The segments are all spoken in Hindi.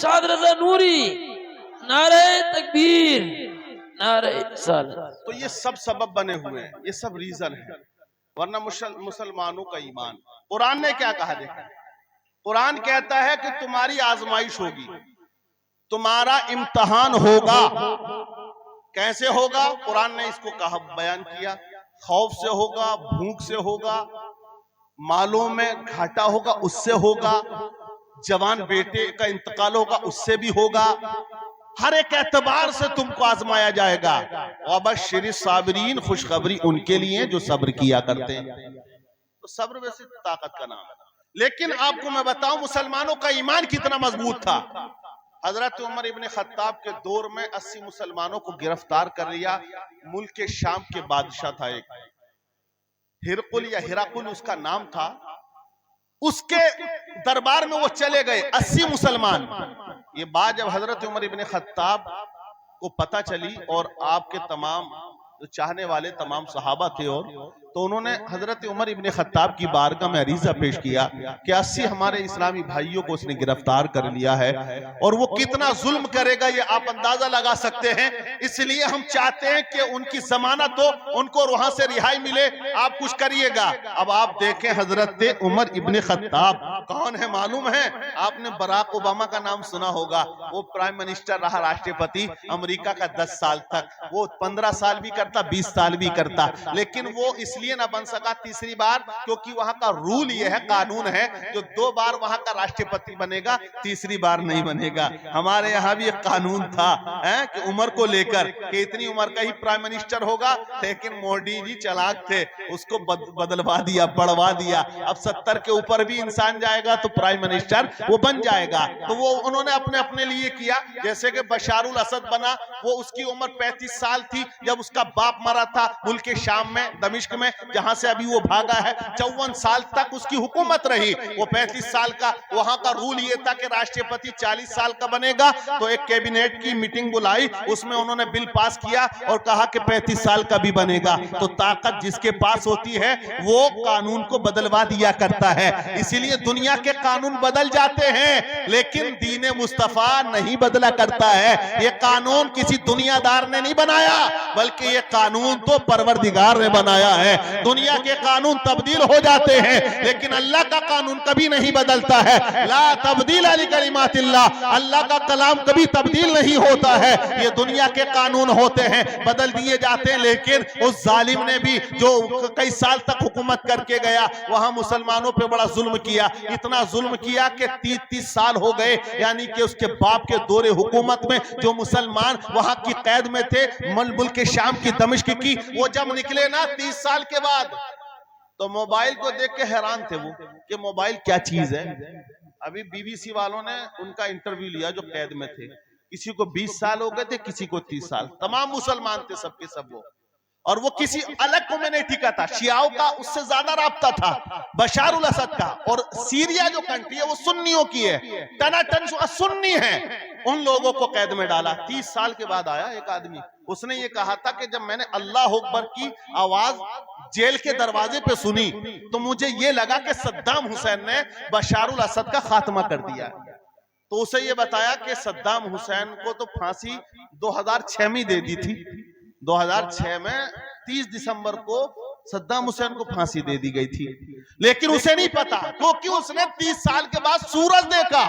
साद रजा नूरी, नारे तकबीर, नारे रिसालत। तो ये सब सबब बने हुए हैं, ये सब रीजन है, वरना मुसलमानों का ईमान। कुरान ने क्या कहा देखा, कुरान कहता है कि तुम्हारी आजमाइश होगी, तुम्हारा इम्तिहान होगा। कैसे होगा? कुरान ने इसको कहा, बयान किया, खौफ से होगा, भूख से होगा, मालों में घाटा होगा उससे होगा, जवान बेटे का इंतकाल होगा उससे भी होगा। हर एक एतबार से तुमको आजमाया जाएगा। वबश्शिर साबिरीन, खुशखबरी उनके लिए जो सब्र किया करते हैं। तो सब्र वैसे ताकत का नाम है। लेकिन आपको मैं बताऊं मुसलमानों का ईमान कितना मजबूत था। हजरत उमर इब्ने खत्ताब के दौर में 80 मुसलमानों को गिरफ्तार कर लिया। मुल्क के शाम के बादशाह था एक हिरकुल या हिराकुल उसका नाम था। उसके दरबार में वो चले गए 80 मुसलमान। ये बात जब हजरत उमर इब्ने खत्ताब को पता चली और आपके तमाम जो चाहने वाले तमाम सहाबा थे, और तो उन्होंने हजरत उमर इब्ने खत्ताब की बारगाह में अरीजा पेश किया कि 80 हमारे इस्लामी भाइयों को उसने गिरफ्तार कर लिया है और वो कितना जुल्म करेगा ये आप अंदाजा लगा सकते हैं। इसलिए हम चाहते हैं कि उनकी जमानत हो, उनको वहां से रिहाई मिले, आप कुछ करिएगा। अब आप देखें हजरत उमर इब्ने खत्ताब कौन है मालूम है? आपने बराक ओबामा का नाम सुना होगा। वो प्राइम मिनिस्टर रहा, राष्ट्रपति अमेरिका का 10 साल तक। वो 15 साल भी करता, 20 साल भी करता, लेकिन वो इसलिए ना बन सका तीसरी बार क्योंकि वहां का रूल ये है, कानून है, जो 2 बार वहां का राष्ट्रपति बनेगा तीसरी बार नहीं बनेगा। हमारे यहाँ भी एक कानून था कि उम्र को लेकर कि इतनी उम्र का ही प्राइम मिनिस्टर होगा, लेकिन मोदी जी चालाक थे, उसको बदलवा दिया, बढ़वा दिया। अब 70 के ऊपर भी इंसान जाएगा तो प्राइम मिनिस्टर वो बन जाएगा। तो वो उन्होंने अपने अपने लिए किया। जैसे कि बशारुल असद बना, वो उसकी उम्र 35 साल थी जब उसका बाप मरा था मुल्क के शाम में, दमिश्क में, जहां से अभी वो भागा है। 54 साल तक उसकी हुकूमत रही। वो 35 साल का, वहां का रूल ये था कि राष्ट्रपति 40 साल का बनेगा। तो एक कैबिनेट की मीटिंग बुलाई, उसमें उन्होंने बिल पास किया और कहा कि 35 साल का भी बनेगा। तो ताकत जिसके पास होती है वो कानून को बदलवा दिया करता है। इसीलिए दुनिया के कानून बदल जाते हैं, लेकिन दीन मुस्तफा नहीं बदला करता है। ये कानून किसी दुनियादार ने नहीं बनाया, बल्कि ये कानून तो परवरदिगार ने बनाया है। दुनिया के कानून तब्दील हो जाते हैं, लेकिन अल्लाह का कानून कभी नहीं बदलता है। ला तब्दील अली कलिमातिल्लाह, अल्लाह का कलाम कभी तब्दील नहीं होता है। ये दुनिया के कानून होते हैं, बदल दिए जाते हैं। लेकिन उस जालिम ने भी जो कई साल तक हुकूमत करके गया, वहां मुसलमानों पे बड़ा जुल्म किया। इतना जुल्म किया कि 30 साल हो गए, यानी कि उसके बाप के दौरे हुकूमत में जो मुसलमान वहां की कैद में थे, मुल्क के शाम की, दमिश्क की, वो जब निकले ना 30 साल के बाद, तो मोबाइल को देख के हैरान थे वो कि मोबाइल क्या चीज है। अभी बीबीसी वालों ने उनका इंटरव्यू लिया जो कैद में थे। किसी को 20 साल हो गए थे, किसी को 30 साल। तमाम मुसलमान थे, सबके सब वो। और वो किसी अलग कम्युनिटी का था, शियाओं का उससे ज्यादा राब्ता था बशारुल असद का। और सीरिया जो कंट्री है वो सुन्नियों की है, टनाटन सुन्नी है। उन लोगों को कैद में डाला। 30 साल के बाद आया एक आदमी, उसने ये कहा था कि जब मैंने अल्लाह अकबर की आवाज जेल के दरवाजे पे सुनी तो मुझे ये लगा कि सद्दाम हुसैन ने बशारुल असद का खात्मा कर दिया। तो उसे ये बताया कि सद्दाम हुसैन को तो फांसी 2006 में दे दी थी। 2006 में 30 दिसंबर को सद्दाम हुसैन को फांसी दे दी गई थी, लेकिन उसे नहीं पता क्योंकि उसने 30 साल के बाद सूरज देखा,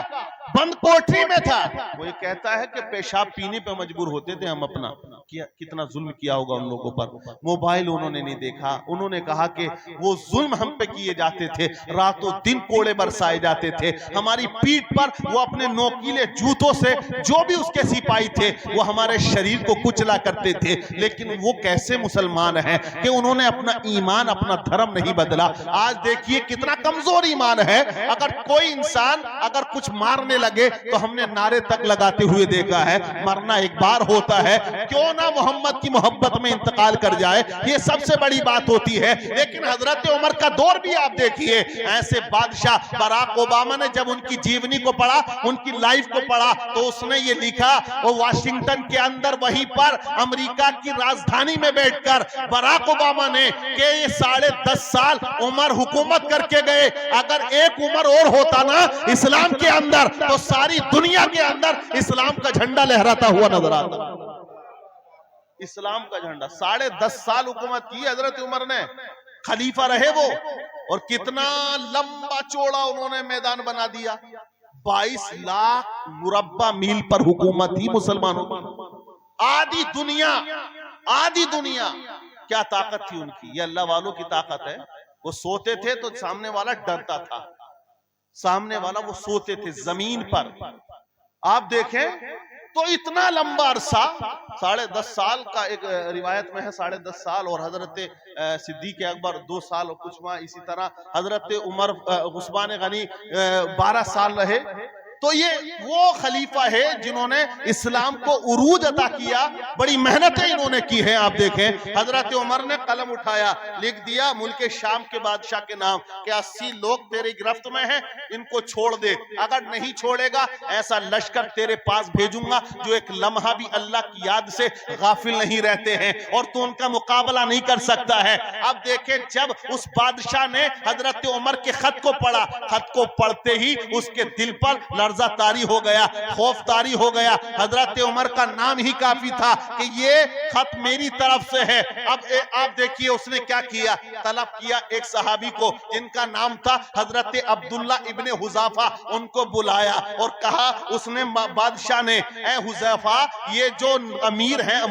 बंद कोठरी में था। वो ये कहता है कि पेशाब पीने पे मजबूर होते थे हम अपना, कितना जुल्म किया होगा उन लोगों पर। मोबाइल उन्होंने नहीं देखा। उन्होंने कहा कि वो जुल्म हम पे किए जाते थे, रातों दिन कोड़े बरसाए जाते थे हमारी पीठ पर। वो अपने नोकीले जूतों से जो भी उसके सिपाही थे वो हमारे शरीर को कुचला करते थे। लेकिन वो कैसे मुसलमान हैं कि उन्होंने अपना ईमान, अपना धर्म नहीं बदला। आज देखिए कितना कमजोर ईमान है। अगर कोई इंसान अगर कुछ मारने लगे तो हमने नारे तक लगा लगाते हुए देखा है। मरना एक बार होता है, क्यों ना मोहम्मद की मोहब्बत में इंतकाल कर जाए, ये सबसे बड़ी बात होती है। लेकिन हजरत उमर का दौर भी आप देखिए, ऐसे बादशाह बराक ओबामा ने जब उनकी जीवनी को पढ़ा, उनकी लाइफ को पढ़ा, तो उसने ये लिखा, वो वाशिंगटन के अंदर वहीं पर अमेरिका की राजधानी में बैठकर बराक ओबामा ने कि ये 10.5 साल उमर हुकूमत करके गए, अगर एक उमर और होता ना इस्लाम के अंदर, तो सारी दुनिया के अंदर इस्लाम का झंडा लहराता हुआ नजर आता। इस्लाम का झंडा 10.5 साल हुकूमत की हजरत उमर ने, खलीफा रहे वो, और कितना लंबा चौड़ा उन्होंने मैदान बना दिया। 22 लाख मुरब्बा मील पर हुकूमत थी मुसलमानों की। आधी दुनिया क्या ताकत थी उनकी, ये अल्लाह वालों की ताकत है। वो सोते थे तो सामने वाला डरता था, सामने वाला वो सोते थे जमीन पर। आप देखें तो इतना लंबा अरसा, 10.5 साल का एक रिवायत में है 10.5 साल, और हजरत सिद्दीक अकबर 2 साल और कुछ माह, इसी तरह हजरत उमर उस्मान गनी 12 साल रहे। तो ये वो खलीफा है जिन्होंने इस्लाम को उरूज अता किया, बड़ी मेहनतें इन्होंने की है। आप देखें हजरत उमर ने कलम उठाया, लिख दिया मुल्क शाम के बादशाह के नाम कि 80 लोग तेरी गिरफ्त में हैं, इनको छोड़ दे, अगर नहीं छोड़ेगा ऐसा लश्कर तेरे पास भेजूंगा जो एक लम्हा भी अल्लाह की याद से गाफिल नहीं रहते हैं, और तू उनका मुकाबला नहीं कर सकता है। अब देखें जब उस बादशाह ने हजरत उमर के खत को पढ़ा, खत को पढ़ते ही उसके दिल पर तारी हो गया, खौफ तारी हो गया। हजरत उमर का नाम ही काफी था कि ये खत मेरी तरफ से है। अब आप देखिए उसने क्या किया, तलब किया एक सहाबी को जिनका नाम था हजरत अब्दुल्ला इब्ने हुज़ाफा, उनको बुलाया और कहा, उसने बादशाह ने, ए हुज़ाफा ये जो अमीर हैं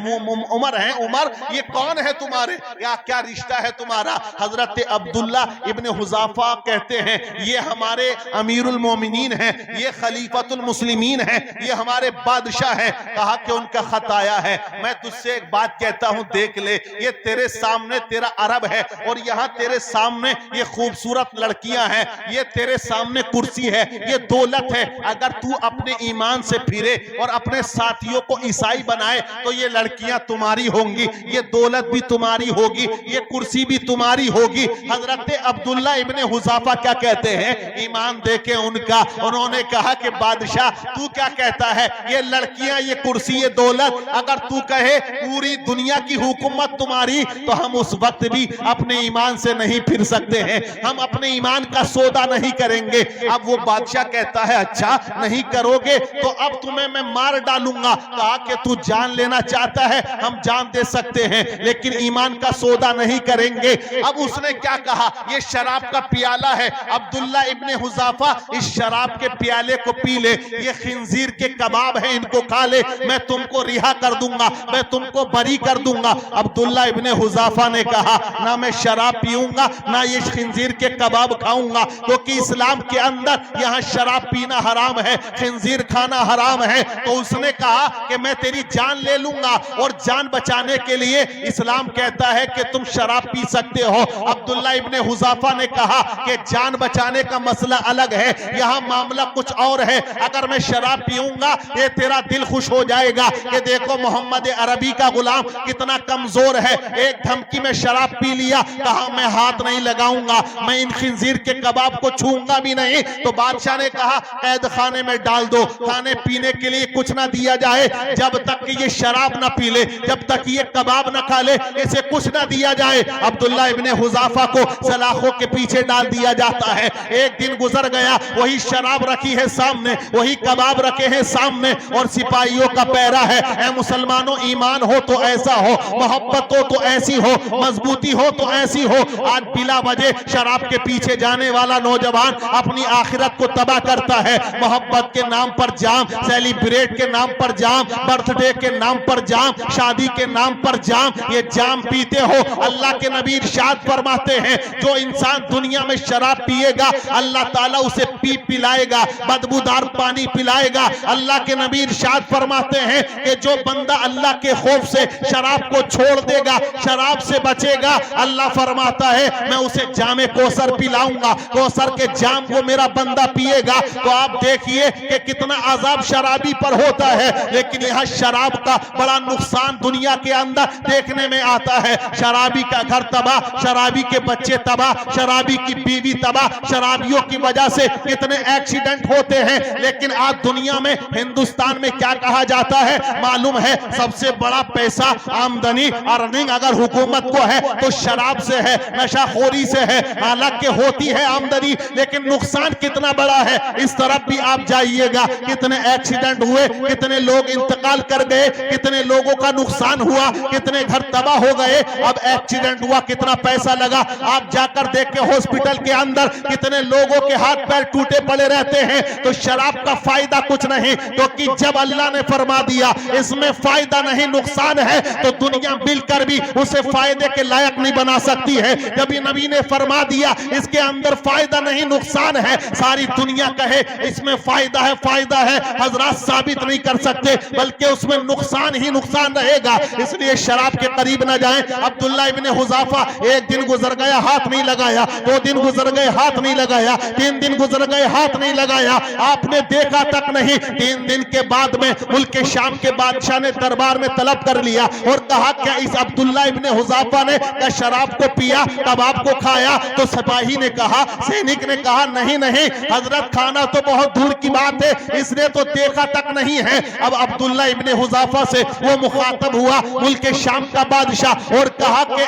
उमर हैं, उमर ये कौन है तुम्हारे, या क्या रिश्ता है तुम्हारा? हजरत अब्दुल्ला इब्ने हुज़ाफा कहते हैं ये हमारे अमीरुल मोमिनीन हैं, ये खलीफतुल मुस्लिमीन है, ये हमारे बादशाह है। कहा कि उनका खत आया है, मैं तुझसे एक बात कहता हूं, देख ले, ये तेरे सामने तेरा अरब है और यहाँ तेरे सामने ये खूबसूरत लड़कियां हैं, ये तेरे सामने कुर्सी है, ये दौलत है। अगर तू अपने ईमान से फिरे और अपने साथियों को ईसाई बनाए तो ये लड़कियां तुम्हारी होंगी, ये दौलत भी तुम्हारी होगी, ये कुर्सी भी तुम्हारी होगी। हजरत अब्दुल्ला इब्ने हुज़ाफा क्या कहते हैं, ईमान देके उनका, उन्होंने कहा कि बादशाह तू क्या कहता है, ये लड़कियां, ये कुर्सी, ये दौलत, अगर तू कहे पूरी दुनिया की हुकूमत तुम्हारी, तो हम उस वक्त भी अपने ईमान से नहीं फिर सकते हैं, हम अपने ईमान का सौदा नहीं करेंगे। अब वो बादशाह कहता है अच्छा नहीं करोगे तो अब तुम्हें मैं मार डालूंगा। कहा कि तू जान लेना चाहता है, हम जान दे सकते हैं, लेकिन ईमान का सौदा नहीं करेंगे। अब उसने क्या कहा, ये शराब का प्याला है, अब्दुल्ला इब्ने हुज़ाफा इस शराब के प्याले को पी ले, ये खिंजीर के कबाब है, इनको खा ले, मैं तुमको रिहा कर दूंगा, मैं तुमको बरी कर दूंगा। अब्दुल्ला इब्ने हुज़ाफा ने कहा ना मैं शराब पीऊंगा ना ये खिंजीर के कबाब खाऊंगा, क्योंकि इस्लाम के अंदर यहाँ शराब पीना हराम है, खिंजीर खाना हराम है। तो उसने कहा कि मैं तेरी जान ले लूंगा, और जान बचाने के लिए इस्लाम कहता है कि तुम शराब पी सकते हो। अब्दुल्ला इब्ने हुज़ाफा ने कहा कि जान बचाने का मसला अलग है, यहाँ मामला कुछ और है, अगर मैं शराब पीऊंगा ये तेरा दिल खुश हो जाएगा कि देखो मोहम्मद अरबी का गुलाम कितना कमजोर है, एक धमकी में शराब पी लिया, कहा मैं हाथ नहीं लगाऊंगा, मैं इन खिंजीर के कबाब को छूंगा भी नहीं। तो बादशाह ने कहा कैद खाने में डाल दो, खाने पीने के लिए कुछ ना दिया जाए, जब तक कि ये शराब ना पी ले, जब तक ये कबाब ना खा ले, इसे कुछ ना दिया जाए। अब्दुल्ला इब्ने हुज़ाफा को सलाखों के पीछे डाल दिया जाता है। एक दिन गुजर गया, वही शराब रखी है सामने, वही कबाब रखे हैं सामने, और सिपाहियों का पैरा है। ऐ मुसलमानों, ईमान हो तो ऐसा हो, मोहब्बत हो तो ऐसी हो, मजबूती हो तो ऐसी हो। आज बिला वजह शराब के पीछे जाने वाला नौजवान अपनी आखिरत को तबाह करता है। मोहब्बत के नाम पर जाम, सेलिब्रेट के नाम पर जाम, बर्थडे के नाम पर जाम, शादी के नाम पर जाम, ये जाम पीते हो। अल्लाह के नबी इरशाद फरमाते हैं जो इंसान दुनिया में शराब पिएगा अल्लाह ताला उसे पी पिलाएगा, बदबूदार पानी पिलाएगा। अल्लाह के नबी इरशाद फरमाते हैं कि जो बंदा अल्लाह के खौफ से शराब को छोड़ देगा, शराब से बचेगा, अल्लाह फरमाता है मैं उसे जामे कौसर पिलाऊंगा, कौसर के जाम को मेरा बंदा पिएगा। तो आप देखिए कि कितना अजाब शराबी पर होता है, लेकिन यहाँ शराब का बड़ा नुकसान दुनिया के अंदर देखने में आता है। शराबी का घर तबाह, शराबी के बच्चे तबाह, शराबी की बीवी तबाह, शराबियों की वजह से कितने एक्सीडेंट होते हैं। लेकिन आज दुनिया में, हिंदुस्तान में क्या कहा जाता है मालूम है? सबसे बड़ा पैसा, आमदनी, अर्निंग अगर हुकूमत को है तो शराब से है, नशाखोरी से है। हालांकि होती है आमदनी, लेकिन नुकसान कितना बड़ा है। इस तरफ भी आप जाइएगा, कितने एक्सीडेंट हुए, कितने लोग इंतकाल कर गए, कितने लोगों का नुकसान हुआ, कितने घर तबाह हो गए। अब एक्सीडेंट हुआ, कितना पैसा लगा। आप जाकर देख के हॉस्पिटल के अंदर कितने लोगों के हाथ पैर टूटे पड़े रहते हैं। तो शराब का फायदा कुछ नहीं, क्योंकि जब अल्लाह ने फरमा दिया इसमें फायदा नहीं नुकसान है, तो दुनिया मिलकर भी उसे फायदे के लायक नहीं बना सकती है। जब नबी ने फरमा दिया इसके अंदर फायदा नहीं नुकसान है, सारी दुनिया कहे इसमें फायदा है, फायदा है, हजरत साबित नहीं कर सकते, बल्कि उसमें नुकसान ही नुकसान रहेगा। इसलिए शराब के करीब ना जाएं। अब्दुल्ला इब्ने हुज़ाफा, एक दिन गुजर गया हाथ नहीं लगाया, 2 दिन गुजर गए हाथ नहीं लगाया, 3 दिन गुजर गए हाथ नहीं लगाया, आपने देखा तक नहीं। 3 दिन के बाद में मुल्क शाम के बादशाह ने दरबार में तलब कर लिया और कहा क्या इस अब्दुल्ला इब्ने हुज़ाफा ने क्या शराब को पिया, कबाब को खाया? तो सिपाही ने कहा, सैनिक ने कहा नहीं नहीं हजरत, खाना तो बहुत दूर की बात है, इसने तो देखा तक नहीं है। अब अब्दुल्ला इब्ने हुज़ाफा से वो मुखातब हुआ मुल्क शाम का बादशाह और कहा कि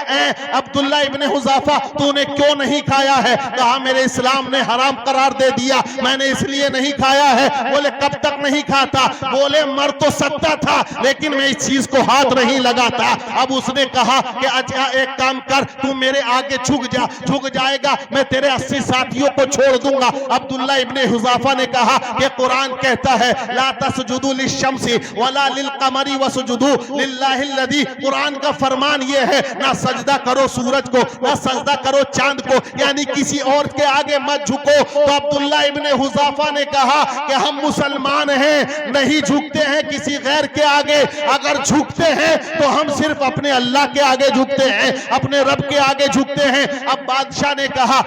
अब्दुल्ला इब्ने हुज़ाफा तूने क्यों नहीं खाया है? कहा मेरे इस्लाम ने हराम करार दे दिया, मैंने इसलिए नहीं खाया है। बोले कब तक नहीं खाता? बोले मर तो सकता था, लेकिन मैं इस चीज को हाथ नहीं लगाता। अब उसने कहा कि अच्छा एक काम कर, तू मेरे आगे झुक जा, झुक जाएगा मैं तेरे 80 साथियों को छोड़ दूंगा। अब्दुल्ला इब्ने हुज़ाफा ने कहा कि कुरान कहता है ला तस्जुदू लिश्शम्सी वला लिलकमरी वस्जुदू लिल्लाहिल्लज़ी, कुरान का फरमान ये है ना सजदा करो सूरज को, ना सजदा करो चांद को, यानी किसी और के आगे मत झुको। तो अब्दुल्ला इब्ने हुज़ाफा ने कहा कि हम मुसलमान हैं, नहीं झुकते हैं किसी गैर के आगे, अगर झुकते हैं तो हम सिर्फ अपने अल्लाह के आगे झुकते हैं, अपने रब के आगे झुकते हैं। अब बादशाह ने कहा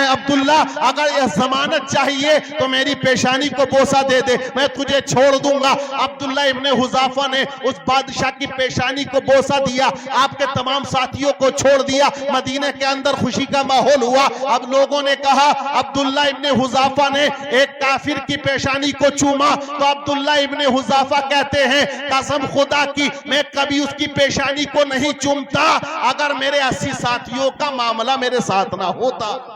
अब्दुल्ला अगर यह जमानत चाहिए तो मेरी पेशानी को बोसा दे दे, मैं तुझे छोड़ दूंगा। अब्दुल्ला इब्ने हुज़ाफा ने उस बादशाह की पेशानी को बोसा दिया, आपके तमाम साथियों को छोड़ दिया। मदीने के अंदर खुशी का माहौल हुआ। अब लोगों ने कहा अब्दुल्ला इब्ने हुज़ाफा ने एक काफिर की पेशानी को चूमा, तो अब्दुल्ला इब्ने हुज़ाफा कहते हैं कसम खुदा की मैं कभी उसकी पेशानी को नहीं चूमता अगर मेरे 80 साथियों का मामला मेरे साथ ना होता।